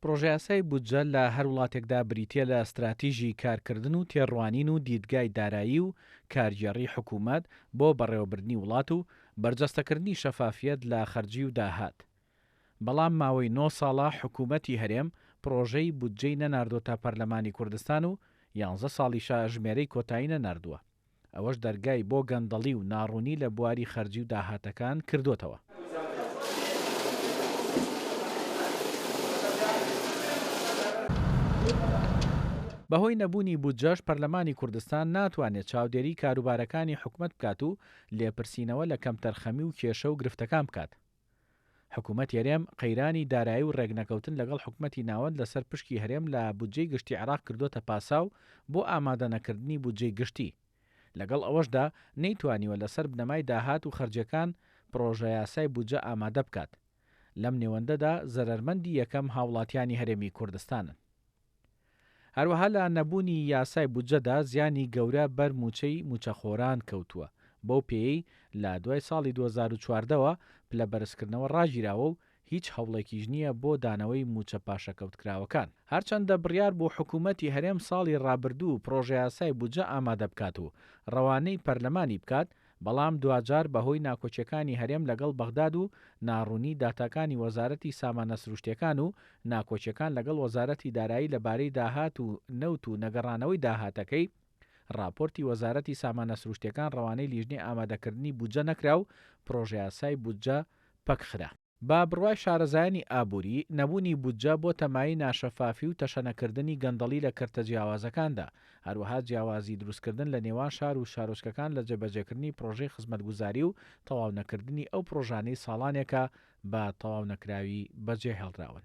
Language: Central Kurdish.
پرۆژه یاسای بودجە لە هەر وڵاتێکدا بریتیە لە استراتیژی کارکردن و تێڕوانین و دیدگای دارایی و کارگێڕی حکوومەت بۆ بەڕێوەبردنی وڵات و بەرجەستەکردنی شەفافیەت لە خەرجی و داهات. بەڵام ماوەی 9 ساڵە حکوومەتی هەرێم پرۆژەی بودجەی نەناردۆتە پەرلەمانی کوردستان و 11 ساڵیشە ژمێرەی کۆتایی نەناردووە. ئەوەش دەرگای بۆ گەندەڵی و ناڕوونی لە بواری خەرجی و داهاتەکان کردوتەوە. بەهۆی نەبوونی بودجەش پەرلەمانی کوردستان ناتوانێت چاودێری کاروبارەکانی حکوومەت بکات و لێپرسینەوە لە کەمتەرخەمی و کێشە و گرفتەکان بکات. حکوومەت هەرێم قەیرانی دارایی و ڕێگنەکەوتن لەگەڵ حکوومەتی ناوەند لەسەر پشکی هەرێم لە بودجەی گشتی عێراق کردوتە پاساو بۆ ئامادەنەکردنی بودجەی گشتی. لەگەڵ ئەوەشدا نەیتوانیوە لەسەر بنەمای داهات و خەرجەکان پرۆژە یاسای بودجە ئامادە بکات. لەم نێوەندەدا زەرمەندی یەکەم هاوڵاتیانی هەرێمی کوردستانن. هەروەها لە نەبوونی یاسای بودجەدا زیانی گەورە بەر موچەی موچەخۆران کەوتووە. بەو پێی لە دوای ساڵی 2014ەوە پلە بەرزکردنەوە ڕاگیراوە و هیچ هەوڵێکیش نییە بۆ دانەوەی موچە پاشەکەوتکراوەکان. هەرچەندە بڕیار بۆ حکوومەتی هەرێم ساڵی ڕابردوو پرۆژە یاسای بودجە ئامادە بکات و ڕەوانەی پەرلەمانی بکات، بەڵام دوجار بەهۆی ناکۆچیەکانی هەرێم لەگەڵ بەغداد و ناڕوونی داتاکانی وەزارەتی سامانە سروشتیەکان و ناکۆچیەکان لەگەڵ وەزارەتی دارایی لەبارەی داهات و نەوت و نەگەڕانەوەی داهاتەکەی، راپۆرتی وەزارەتی سامانە سروشتیەکان ڕەوانەی لیژنەی ئامادەکردنی بودجە نەکرا و پرۆژە یاسای بودجە پەکخرا. با بڕوای شارەزایانی ئابووری، نەبوونی بودجە بۆ تەمایی ناشەفافی و تەشەنەکردنی گەندەڵی لە کەرتە جیاوازەکاندا، هەروەها جیاوازی دروستکردن لە نێوان شار و شارۆچکەکان لە جێبەجێکردنی پرۆژەی خزمەتگوزاری و تەواو نەکردنی ئەو پرۆژانەی ساڵانێکە بە تەواو نەکراوی بەجێهێڵراون.